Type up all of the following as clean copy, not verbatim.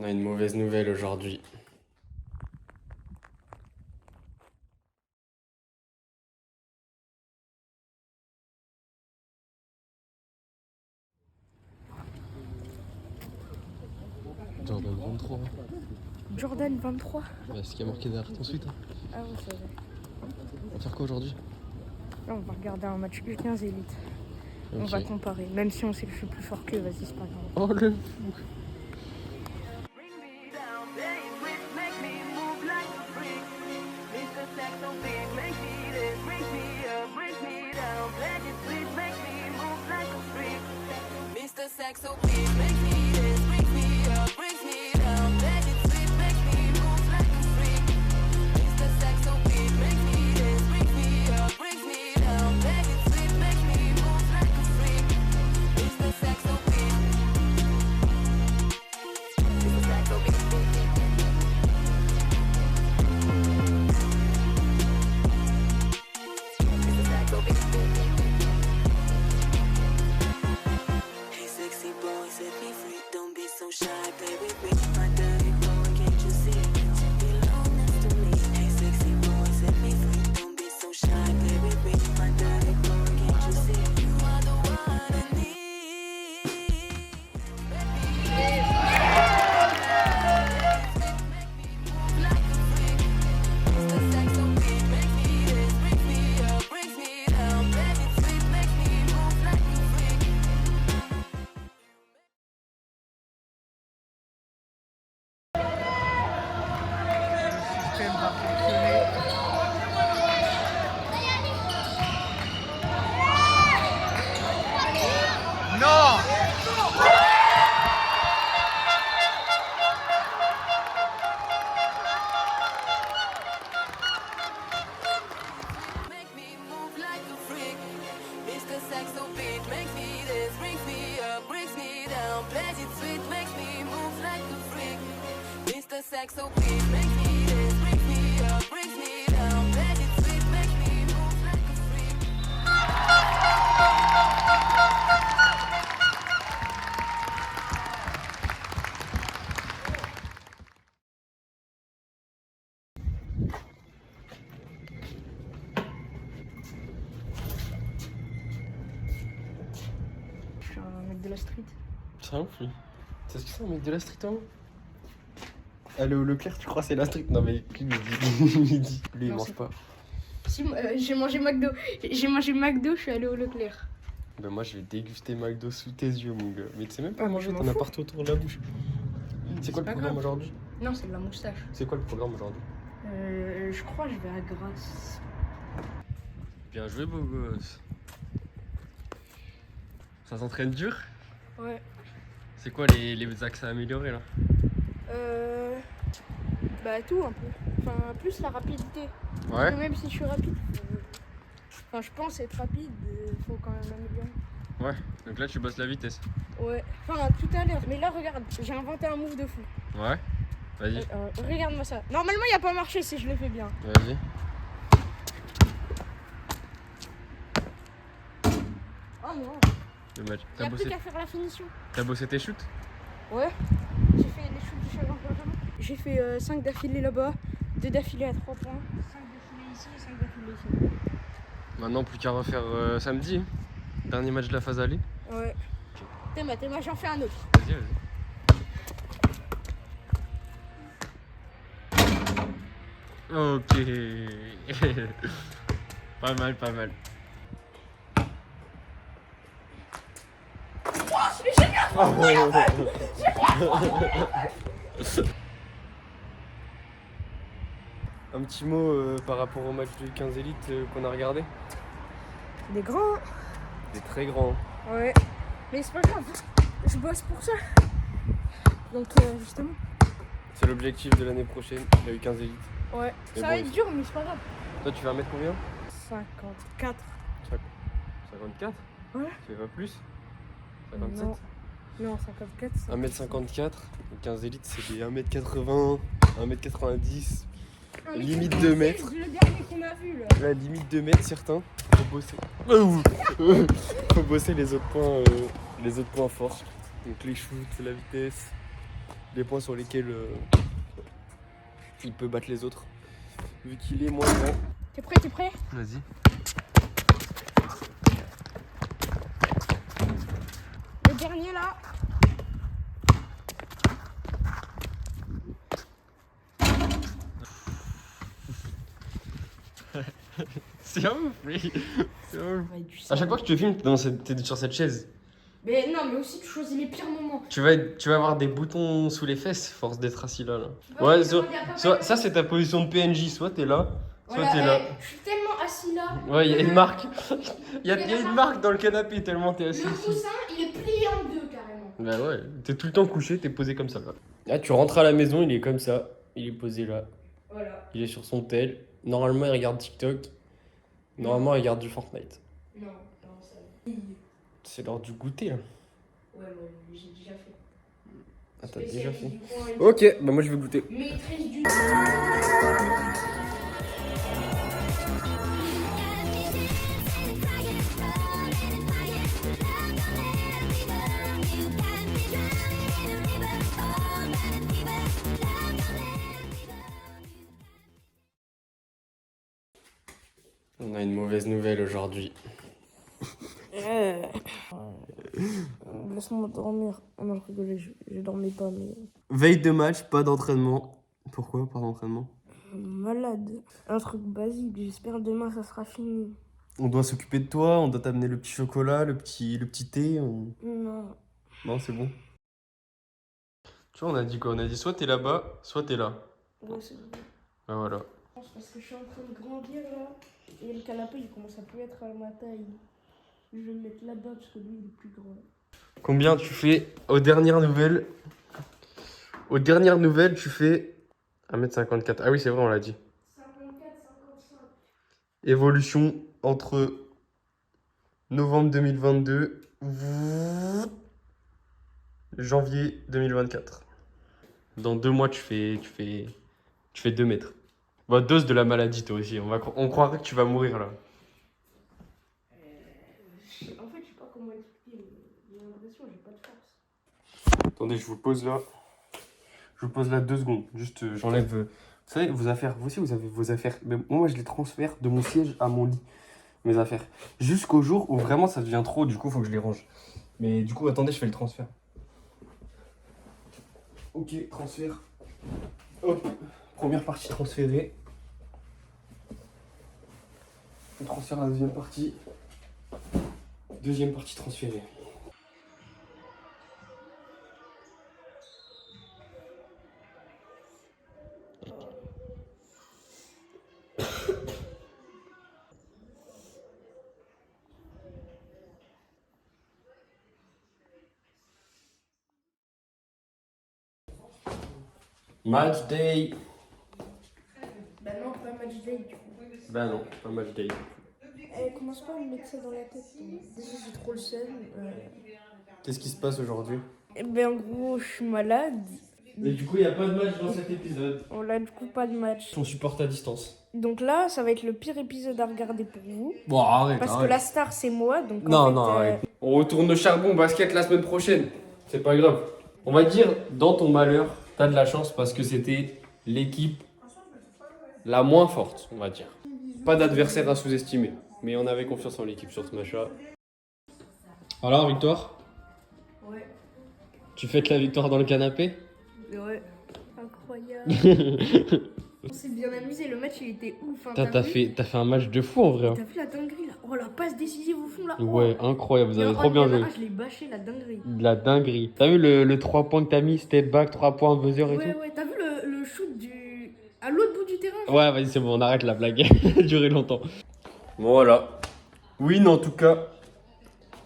a une mauvaise nouvelle aujourd'hui. Jordan 23. Jordan 23. Bah, c'est ce qui a marqué derrière ton suite. Hein. Ah oui, c'est vrai. On va faire quoi aujourd'hui? Là, on va regarder un match U15 Elite. On va comparer. Même si on sait que je suis plus fort qu'eux, vas-y, c'est pas grave. Oh le fou. Je suis un mec de la street. C'est un ouf lui. C'est ce que c'est un mec de la street en haut? Aller au Leclerc, tu crois c'est la street? Non mais lui il dit. Lui il mange pas. Si, j'ai mangé McDo. J'ai mangé McDo, je suis allé au Leclerc. Ben moi je vais déguster McDo sous tes yeux mon gars. Mais tu sais même pas Ah, manger, je m'en t'en as fous. partout autour de la bouche. C'est quoi le pas programme grave. aujourd'hui? Non, c'est de la moustache. C'est quoi le programme aujourd'hui? Je crois que je vais à Grasse. Bien joué beau gosse. Ça s'entraîne dur? Ouais. C'est quoi les axes à améliorer là? Bah tout un peu. Enfin, plus la rapidité. Parce Ouais. que même si je suis rapide, enfin je pense être rapide, faut quand même améliorer. Ouais, donc là tu bosses la vitesse. Ouais. Enfin tout à l'heure. Mais là regarde, j'ai inventé un move de fou. Ouais. Vas-y. Regarde-moi ça. Normalement il a pas marché si je le fais bien. Vas-y. Oh non. Le match. Il n'y a plus qu'à faire la finition. T'as bossé tes shoots? Ouais. J'ai fait les shoots du challenge Benjamin. J'ai fait 5 d'affilée là-bas, 2 d'affilée à 3 points, 5 d'affilée ici, 5 d'affilée ici. Maintenant plus qu'à refaire samedi. Dernier match de la phase aller. Ouais. Théma, j'en fais un autre. Vas-y, vas-y. Ok. Pas mal, pas mal. Un petit mot par rapport au match de 15 élites qu'on a regardé. Des grands. Des très grands. Ouais. Mais c'est pas grave. Je bosse pour ça. Donc justement. C'est l'objectif de l'année prochaine, la U15 élite. Ouais. Mais Ça bon, va être dur, mais c'est pas grave. Toi tu vas mettre combien? 54. 54? Ouais. Tu fais pas plus? 57? Non. Non, 54. 1m54, 15 élites c'est des 1m80, 1m90, limite 2 mètres. C'est le dernier qu'on a vu là. Ouais, limite 2 mètres certains. Faut bosser. Faut bosser les autres points forts. Donc les shoots, la vitesse, les points sur lesquels il peut battre les autres. Vu qu'il est moins grand. T'es prêt? Vas-y. Le dernier là. C'est un ouf, oui. C'est un ouf. Ouais, du À sang. chaque fois que je te filme, t'es sur cette chaise. Mais non, mais aussi tu choisis les pires moments. Tu vas avoir des boutons sous les fesses, force d'être assis là. vois, Ouais, j'ai demandé à papa. ça c'est ta position de PNJ. Soit t'es là, soit Voilà, t'es là. je suis tellement assis là. Ouais, il y a une marque. Il y a une marque dans le canapé tellement t'es assis. Le ici. coussin, il est plié en deux carrément. Bah ouais, t'es tout le temps couché, t'es posé comme ça là. Là, tu rentres à la maison, il est comme ça. Il est posé là. Voilà. Il est sur son tel. Normalement, il regarde TikTok. Normalement, il regarde du Fortnite. Non, ça. C'est l'heure du goûter là. Ouais, j'ai déjà fait. Ah, t'as déjà fait. Du coin et Ok, bah moi je vais goûter. Maîtresse du. On a une mauvaise nouvelle aujourd'hui. Laisse-moi dormir. Oh non, je rigolais, je dormais pas, mais. Veille de match, pas d'entraînement. Pourquoi pas d'entraînement? Malade. Un truc basique, j'espère demain ça sera fini. On doit s'occuper de toi, on doit t'amener le petit chocolat, le petit thé. Non. Non, c'est bon. Tu vois, on a dit quoi? On a dit soit t'es là-bas, soit t'es là. Ouais, c'est bon. Bah voilà. Parce que je suis en train de grandir là. Et le canapé il commence à plus être à ma taille. Je vais le mettre là-bas parce que lui il est plus grand. Combien tu fais aux dernières nouvelles? Aux dernières nouvelles, tu fais 1m54. Ah oui, c'est vrai, on l'a dit. 54, 55. Évolution entre novembre 2022 janvier 2024. Dans 2 mois, tu fais 2 mètres. Bah, dose de la maladie, toi aussi. On croirait que tu vas mourir là. En fait, je sais pas comment expliquer, mais j'ai l'impression que j'ai pas de force. Attendez, je vous pose là. Je vous pose là 2 secondes. Juste, j'enlève. Vous savez, vos affaires. Vous aussi, vous avez vos affaires. Mais moi, je les transfère de mon siège à mon lit. Mes affaires. Jusqu'au jour où vraiment ça devient trop. Du coup, il faut que je les range. Mais du coup, attendez, je fais le transfert. Ok, transfert. Hop. Première partie transférée. On transfère la deuxième partie. Deuxième partie transférée. Match day. Bah non, pas match day du coup. Bah non, pas match day. Commence pas à me mettre ça dans la tête. Déjà j'ai trop le seum. Qu'est-ce qui se passe aujourd'hui? Ben en gros je suis malade. Mais du coup, il n'y a pas de match dans cet épisode. On a du coup pas de match. On supporte à distance. Donc là ça va être le pire épisode à regarder pour vous. Bon, arrête. Parce que la star c'est moi. Donc Non, en fait, non, arrête. On retourne au charbon basket la semaine prochaine. C'est pas grave. On va dire, dans ton malheur, t'as de la chance parce que c'était l'équipe la moins forte, on va dire. Pas d'adversaire à sous-estimer. Mais on avait confiance en l'équipe sur ce match-là. Alors, victoire? Ouais. Tu fêtes la victoire dans le canapé? Ouais. Incroyable. On s'est bien amusé, le match il était ouf. Hein, T'as fait un match de fou en vrai. T'as vu la dinguerie là? Oh la passe décisive au fond là. Ouais, incroyable, vous avez Et trop bien joué. Je l'ai bâché la dinguerie. De la dinguerie. T'as vu le 3 points que t'as mis, step back, 3 points, buzzer et Ouais, tout? ouais, t'as vu le shoot à l'autre bout du terrain? Ouais, vas-y, c'est bon, on arrête la blague. Ça a duré longtemps. Bon, voilà. Win en tout cas.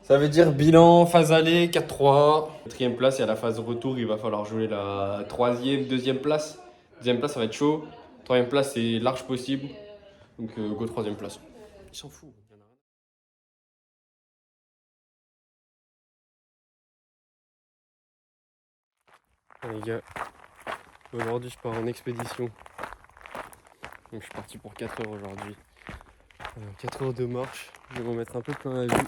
Ça veut dire bilan, phase aller, 4-3. Quatrième place et à la phase retour, il va falloir jouer la troisième, deuxième place. Deuxième place, ça va être chaud. Troisième place, c'est large possible. Donc, go troisième place. Il s'en fout. Les gars, aujourd'hui je pars en expédition. Donc je suis parti pour 4 heures aujourd'hui. 4 heures de marche. Je vais vous mettre un peu plein la vue.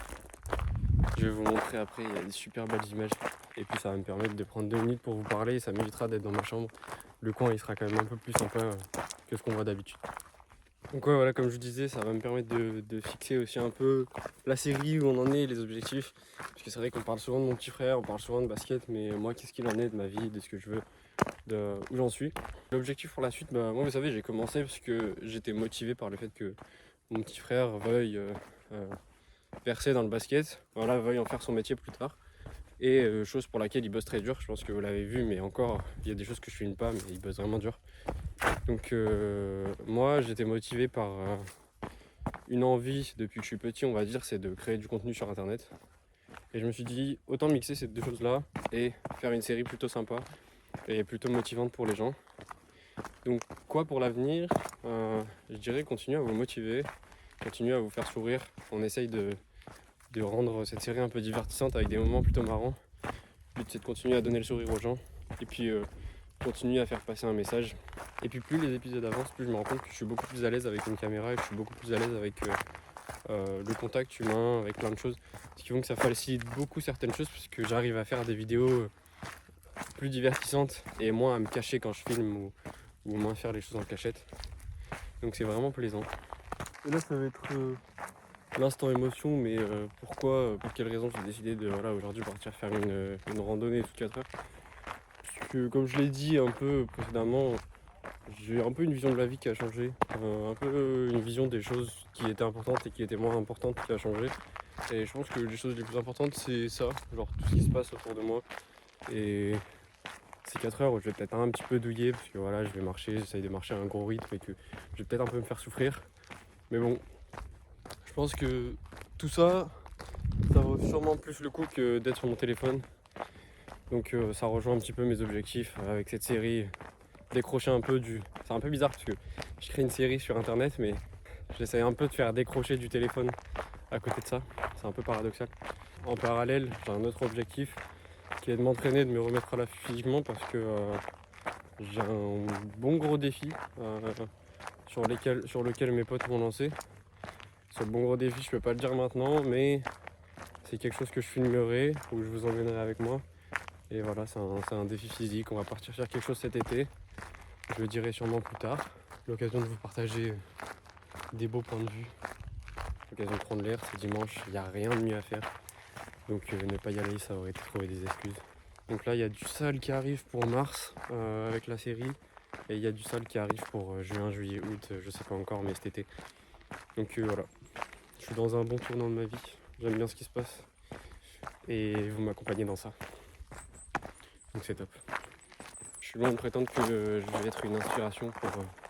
Je vais vous montrer après, il y a des super belles images. Et puis ça va me permettre de prendre 2 minutes pour vous parler et ça m'évitera d'être dans ma chambre. Le coin il sera quand même un peu plus sympa que ce qu'on voit d'habitude. Donc ouais, voilà, comme je vous disais, ça va me permettre de fixer aussi un peu la série, où on en est, les objectifs. Parce que c'est vrai qu'on parle souvent de mon petit frère, on parle souvent de basket, mais moi qu'est-ce qu'il en est de ma vie, de ce que je veux, de où j'en suis. L'objectif pour la suite, bah, moi vous savez, j'ai commencé parce que j'étais motivé par le fait que mon petit frère veuille percer dans le basket, voilà, veuille en faire son métier plus tard. Et chose pour laquelle il bosse très dur, je pense que vous l'avez vu, mais encore, il y a des choses que je filme pas, mais il bosse vraiment dur. Donc moi, j'étais motivé par une envie depuis que je suis petit, on va dire, c'est de créer du contenu sur internet. Et je me suis dit, autant mixer ces deux choses-là et faire une série plutôt sympa et plutôt motivante pour les gens. Donc quoi pour l'avenir, je dirais continuer à vous motiver, continuer à vous faire sourire. On essaye de rendre cette série un peu divertissante avec des moments plutôt marrants. Le but c'est de continuer à donner le sourire aux gens et puis continuer à faire passer un message. Et puis plus les épisodes avancent, plus je me rends compte que je suis beaucoup plus à l'aise avec une caméra et que je suis beaucoup plus à l'aise avec le contact humain, avec plein de choses. Ce qui font que ça facilite beaucoup certaines choses parce que j'arrive à faire des vidéos plus divertissantes et moins à me cacher quand je filme ou moins faire les choses en cachette. Donc c'est vraiment plaisant. Et là ça va être l'instant émotion, mais pourquoi, pour quelle raison j'ai décidé de aujourd'hui partir faire une randonnée toutes 4 heures. Parce que comme je l'ai dit un peu précédemment, j'ai un peu une vision de la vie qui a changé, un peu une vision des choses qui étaient importantes et qui étaient moins importantes qui a changé. Et je pense que les choses les plus importantes c'est ça, genre tout ce qui se passe autour de moi. Et ces 4 heures où je vais peut-être un petit peu douiller parce que voilà, je vais marcher, j'essaye de marcher à un gros rythme et que je vais peut-être un peu me faire souffrir. Mais bon, je pense que tout ça, ça vaut sûrement plus le coup que d'être sur mon téléphone. Donc ça rejoint un petit peu mes objectifs avec cette série. Décrocher un peu du... C'est un peu bizarre parce que je crée une série sur internet, mais j'essaie un peu de faire décrocher du téléphone à côté de ça. C'est un peu paradoxal. En parallèle, j'ai un autre objectif qui est de m'entraîner, de me remettre à la physiquement parce que j'ai un bon gros défi sur lequel mes potes m'ont lancé. Ce bon gros défi, je peux pas le dire maintenant, mais c'est quelque chose que je filmerai ou je vous emmènerai avec moi. Et voilà, c'est un défi physique. On va partir faire quelque chose cet été. Je le dirai sûrement plus tard. L'occasion de vous partager des beaux points de vue. L'occasion de prendre l'air, c'est dimanche, il n'y a rien de mieux à faire. Donc ne pas y aller, ça aurait été trouver des excuses. Donc là, il y a du sale qui arrive pour mars avec la série. Et il y a du sale qui arrive pour juin, juillet, août, je sais pas encore, mais cet été. Donc voilà, je suis dans un bon tournant de ma vie. J'aime bien ce qui se passe. Et vous m'accompagnez dans ça. Donc c'est top. Je suis loin de prétendre que je vais être une inspiration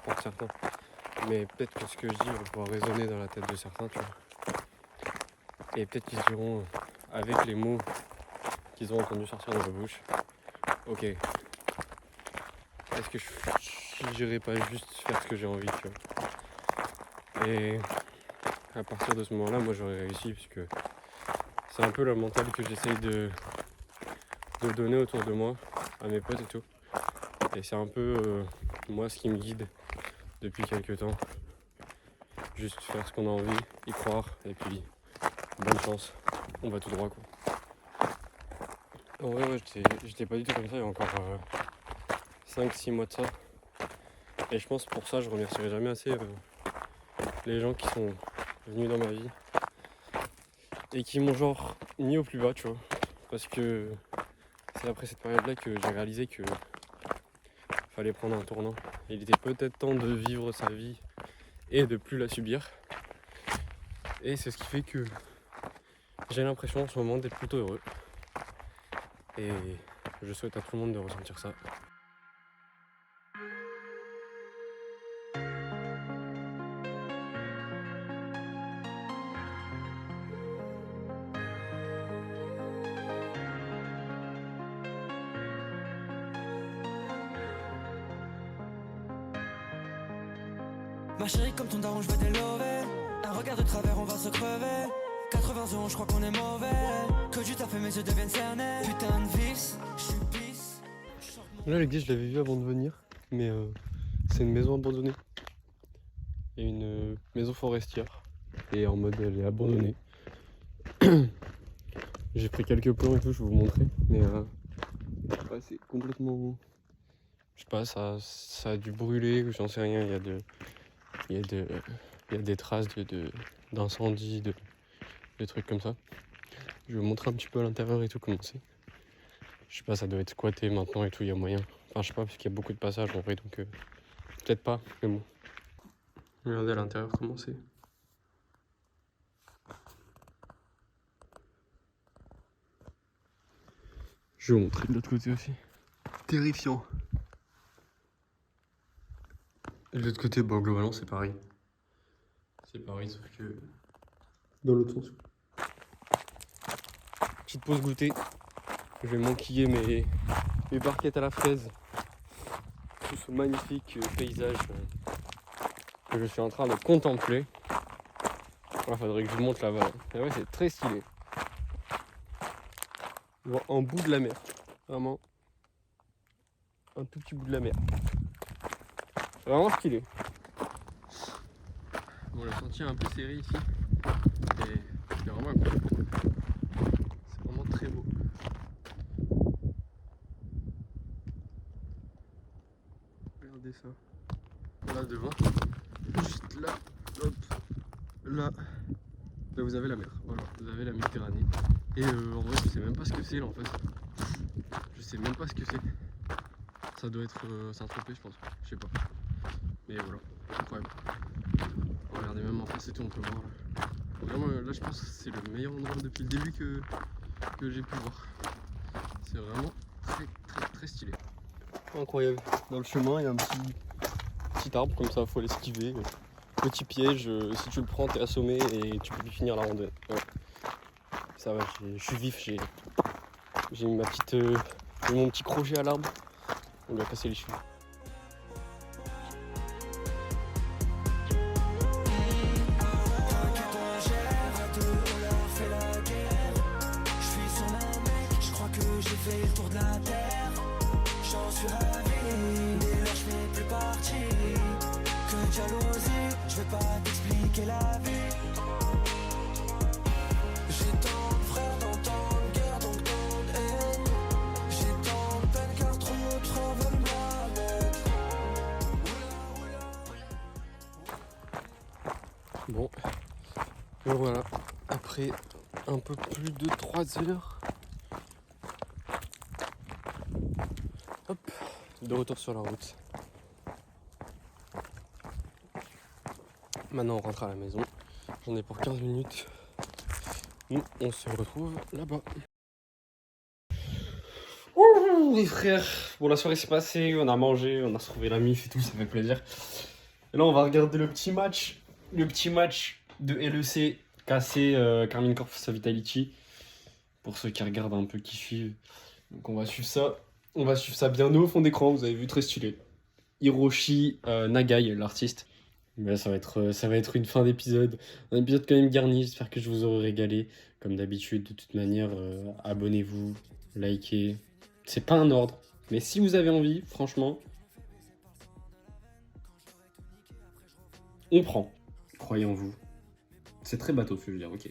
pour certains. Mais peut-être que ce que je dis va pouvoir résonner dans la tête de certains, tu vois. Et peut-être qu'ils diront, avec les mots qu'ils ont entendu sortir de ma bouche, ok, est-ce que je n'irais pas juste faire ce que j'ai envie, tu vois. Et à partir de ce moment-là, moi j'aurais réussi, puisque c'est un peu la mentale que j'essaye de donner autour de moi, à mes potes et tout. Et c'est un peu moi ce qui me guide depuis quelques temps. Juste faire ce qu'on a envie, y croire, et puis bonne chance, on va tout droit quoi. En vrai, ouais, j'étais pas du tout comme ça il y a encore 5-6 mois de ça. Et je pense pour ça je remercierai jamais assez les gens qui sont venus dans ma vie et qui m'ont genre mis au plus bas, tu vois. Parce que c'est après cette période-là que j'ai réalisé que fallait prendre un tournant. Il était peut-être temps de vivre sa vie et de plus la subir. Et c'est ce qui fait que j'ai l'impression en ce moment d'être plutôt heureux. Et je souhaite à tout le monde de ressentir ça. Ma chérie, comme ton daron, je veux des lovés. Un regard de travers, on va se crever. 80 euros, je crois qu'on est mauvais. Que tu t'as fait, mes yeux deviennent cernés. Putain de vis, je suis pisse. Là, l'église, je l'avais vue avant de venir, mais c'est une maison abandonnée. Et une maison forestière. Et en mode, elle est abandonnée. J'ai pris quelques plans et tout, je vais vous montrer. Mais ouais, c'est complètement... Je sais pas, ça a dû brûler ou j'en sais rien. Il y a des traces d'incendie, de trucs comme ça. Je vais vous montrer un petit peu à l'intérieur et tout comment c'est. Je sais pas, ça doit être squatté maintenant et tout, il y a moyen. Enfin, je sais pas, parce qu'il y a beaucoup de passages en vrai, donc peut-être pas, mais bon. Regardez à l'intérieur comment c'est. Je vais vous montrer de l'autre côté aussi. Terrifiant. Et de l'autre côté, bon, globalement, c'est pareil. C'est pareil, sauf que dans l'autre sens. Petite pause goûter. Je vais m'enquiller mes barquettes à la fraise. Tout ce magnifique paysage que je suis en train de contempler. Il faudrait que je vous montre là-bas. Et ouais, c'est très stylé. On voit un bout de la mer. Vraiment. Un tout petit bout de la mer. Vraiment stylé. Bon, le sentier est un peu serré ici. Et c'est vraiment incroyable. C'est vraiment très beau. Regardez ça. Là devant. Juste là. Hop. Là. Là vous avez la mer. Voilà. Vous avez la Méditerranée. Et en vrai je sais même pas ce que c'est là en fait. Je sais même pas ce que c'est. Ça doit être Saint-Tropez je pense. Je sais pas. Mais voilà. Incroyable. Regardez même en face et tout on peut voir là. Vraiment là je pense que c'est le meilleur endroit depuis le début que j'ai pu voir. C'est vraiment très stylé. Incroyable. Dans le chemin il y a un petit arbre comme ça, faut l'esquiver. Petit piège, si tu le prends t'es assommé et tu peux plus finir la randonnée. Ouais. Ça va, je suis vif, j'ai mis mon petit crochet à l'arbre. On lui a cassé les cheveux. Fait le tour de la terre, j'en suis ravi. Dès lors je fais plus partie que de jalousie. Je vais pas t'expliquer la vie. J'ai tant de frères dans tant de guerre, donc tant de haine. J'ai tant de peine car trop de frères veulent me la mettre. Bon, et voilà, après un peu plus de 3 heures. Hop, de retour sur la route. Maintenant on rentre à la maison. J'en ai pour 15 minutes. Nous, on se retrouve là-bas. Ouh, les frères. Bon, la soirée s'est passée, on a mangé, on a retrouvé la mif et tout, ça fait plaisir. Et là, on va regarder le petit match de LEC KC Carmine Corp face à Vitality. Pour ceux qui regardent un peu, qui suivent. Donc on va suivre ça. On va suivre ça bien au fond d'écran, vous avez vu, très stylé. Hiroshi Nagai, l'artiste. Mais ça va être une fin d'épisode. Un épisode quand même garni, j'espère que je vous aurai régalé. Comme d'habitude, de toute manière, abonnez-vous, likez. C'est pas un ordre, mais si vous avez envie, franchement, on prend. Croyez en vous. C'est très bateau ce que je veux dire, ok.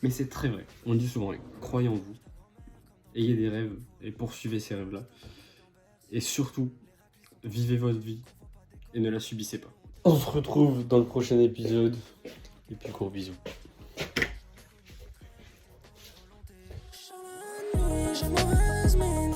Mais c'est très vrai. On le dit souvent, croyez en vous. Ayez des rêves et poursuivez ces rêves-là. Et surtout, vivez votre vie et ne la subissez pas. On se retrouve dans le prochain épisode. Et puis gros bisous. J'ai mauvaise mine.